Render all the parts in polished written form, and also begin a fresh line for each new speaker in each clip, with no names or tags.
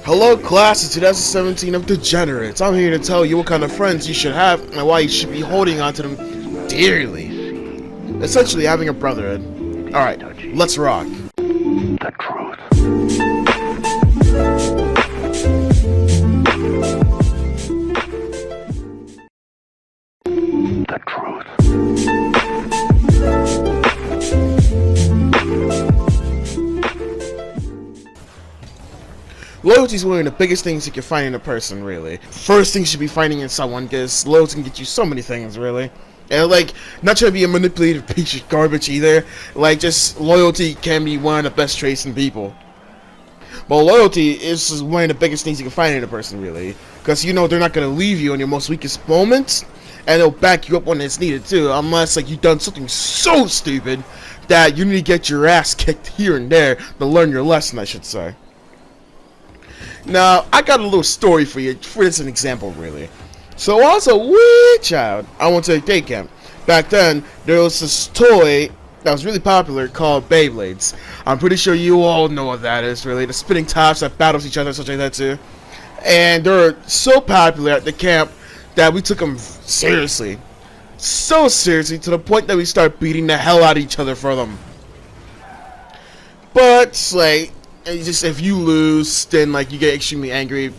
Hello class of 2017 of Degenerates. I'm here to tell you what kind of friends you should have and why you should be holding on to them dearly. Essentially having a brotherhood. Alright, let's rock.
The truth. The truth.
Loyalty is one of the biggest things you can find in a person, really. First thing you should be finding in someone, because loyalty can get you so many things, really. And, like, not trying to be a manipulative piece of garbage either. Like, just loyalty can be one of the best traits in people. But loyalty is one of the biggest things you can find in a person, really. Because you know they're not going to leave you in your most weakest moments. And they'll back you up when it's needed, too. Unless, like, you've done something so stupid that you need to get your ass kicked here and there to learn your lesson, I should say. Now, I got a little story for you, for this an example, really. So, while I was a wee child, I went to a day camp. Back then, there was this toy that was really popular called Beyblades. I'm pretty sure you all know what that is, really. The spinning tops that battles each other, such like that, too. And they're so popular at the camp that we took them seriously. So seriously, to the point that we started beating the hell out of each other for them. But, like, just if you lose, then like you get extremely angry.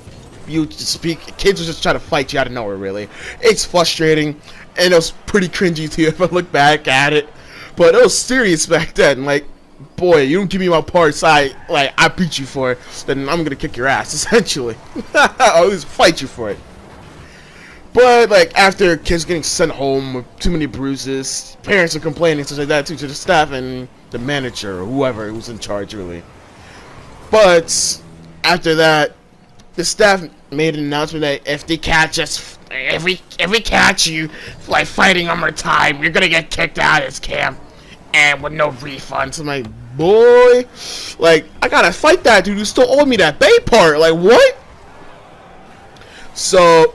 You just speak. Kids will just try to fight you out of nowhere. Really, it's frustrating, and it was pretty cringy too if I look back at it. But it was serious back then. Like, boy, you don't give me my parts, I beat you for it. Then I'm gonna kick your ass, essentially. I'll just fight you for it. But like after kids getting sent home with too many bruises, parents are complaining such like that too to the staff and the manager or whoever was in charge, really. But after that, the staff made an announcement that if they catch us, if we catch you like fighting one more time, you're gonna get kicked out of this camp, and with no refunds. I'm like, boy, like I gotta fight that dude who still owed me that Bay part. Like what? So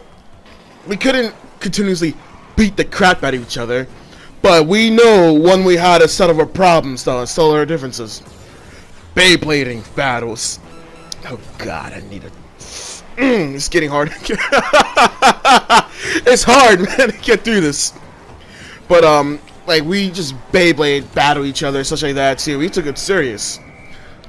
we couldn't continuously beat the crap out of each other, but we know one way how to settle our problems though and settle our differences. Beyblading battles. Oh god, I need a... it's getting hard. It's hard, man, to get through this. But, like, we just Beyblade battle each other, such like that, too. We took it serious.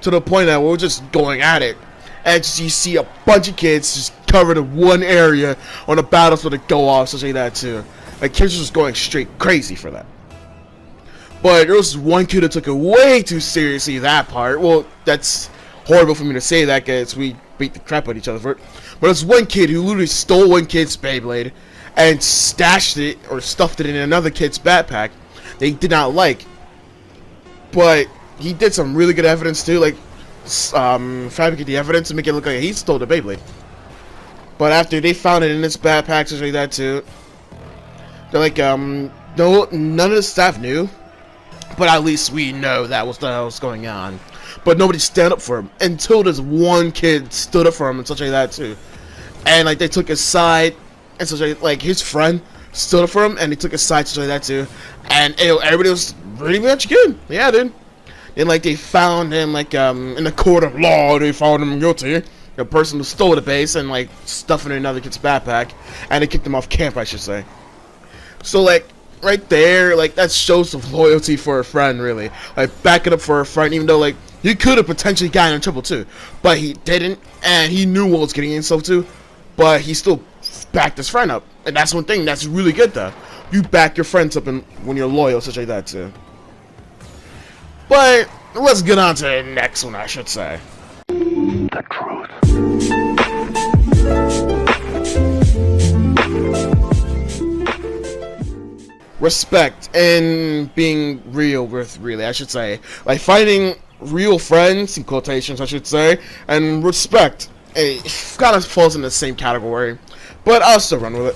To the point that we were just going at it. And just, you see a bunch of kids just covered in one area on the battlefield to go off, such like that, too. Like, kids were just going straight crazy for that. But there was one kid that took it way too seriously, that part. Well, that's horrible for me to say that, because we beat the crap out of each other for it. But there's one kid who literally stole one kid's Beyblade and stashed it, or stuffed it in another kid's backpack they did not like. But he did some really good evidence too, like fabricate the evidence and make it look like he stole the Beyblade. But after they found it in his backpack, just like that too, they're like, no, none of the staff knew. But at least we know that was the hell was going on. But nobody stand up for him until this one kid stood up for him and such like that too. And like they took his side and such like his friend stood up for him and they took his side such like that too. And everybody was pretty much good. Yeah, dude. And like they found him like in the court of law, they found him guilty. The person who stole the base and like stuffing in another kid's backpack, and they kicked him off camp, I should say. So like right there, like that shows some loyalty for a friend, really. Like backing up for a friend, even though like he could have potentially gotten in trouble too, but he didn't, and he knew what was getting himself to, but he still backed his friend up, and that's one thing that's really good though. You back your friends up when you're loyal, such like that too. But let's get on to the next one, I should say.
The truth.
Respect and being real with, really, I should say. Like finding real friends, in quotations, I should say, and respect. It kind of falls in the same category, but I'll still run with it.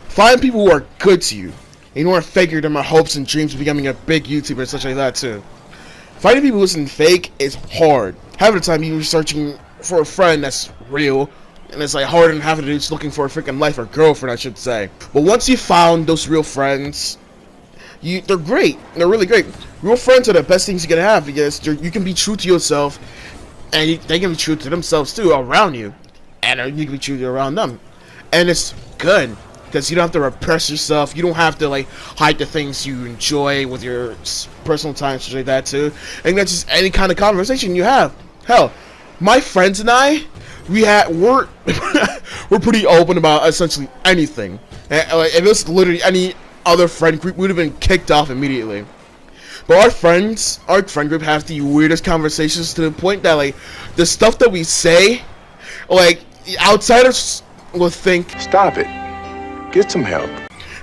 Find people who are good to you. You don't want to fake my hopes and dreams of becoming a big YouTuber and such like that too. Finding people who isn't fake is hard. Half of the time you're searching for a friend that's real, and it's like harder than half of the dudes looking for a freaking life or girlfriend, I should say. But once you found those real friends, they're great. They're really great. Real friends are the best things you can have, because you can be true to yourself, and they can be true to themselves too around you, and you can be true to around them, and it's good because you don't have to repress yourself. You don't have to like hide the things you enjoy with your personal time, such like that too. And that's just any kind of conversation you have. Hell, my friends and I, we're we're pretty open about essentially anything. And, like, if it was literally any other friend group, we would have been kicked off immediately. But our friend group has the weirdest conversations to the point that like the stuff that we say, like outsiders will think,
Stop it. Get some help.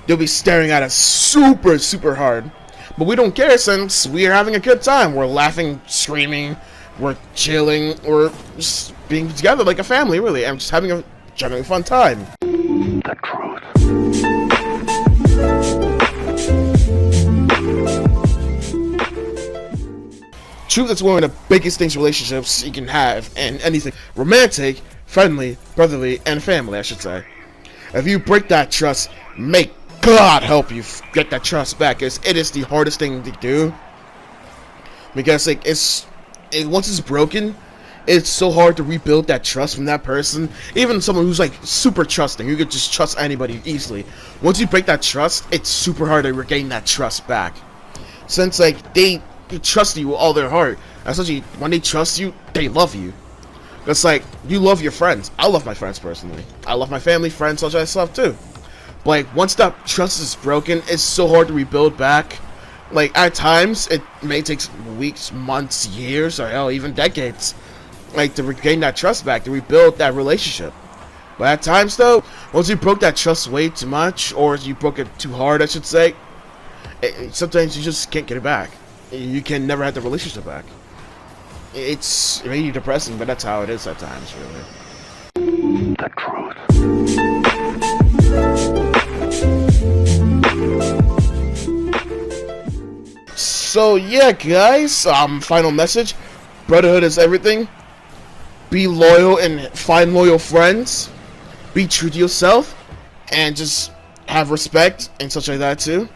they'll be staring at us super, super hard. But we don't care since we're having a good time. We're laughing, screaming, we're chilling, we're just being together like a family, really, and just having a genuinely fun time.
The truth.
Truth is one of the biggest things relationships you can have in anything. Romantic, friendly, brotherly, and family, I should say. If you break that trust, may God help you get that trust back, because it is the hardest thing to do. Because like once it's broken, it's so hard to rebuild that trust from that person. Even someone who's like super trusting, you could just trust anybody easily. Once you break that trust, it's super hard to regain that trust back. Since like they trust you with all their heart, especially when they trust you, they love you. It's like, you love your friends. I love my friends personally. I love my family, friends, such as stuff too. But like, once that trust is broken, it's so hard to rebuild back. Like, at times, it may take weeks, months, years, or hell, even decades, like, to regain that trust back, to rebuild that relationship. But at times, though, once you broke that trust way too much, or you broke it too hard, I should say, sometimes you just can't get it back. You can never have the relationship back. It's really depressing, but that's how it is at times, really.
The truth.
So yeah, guys, final message. Brotherhood is everything. Be loyal and find loyal friends. Be true to yourself. And just have respect and such like that too.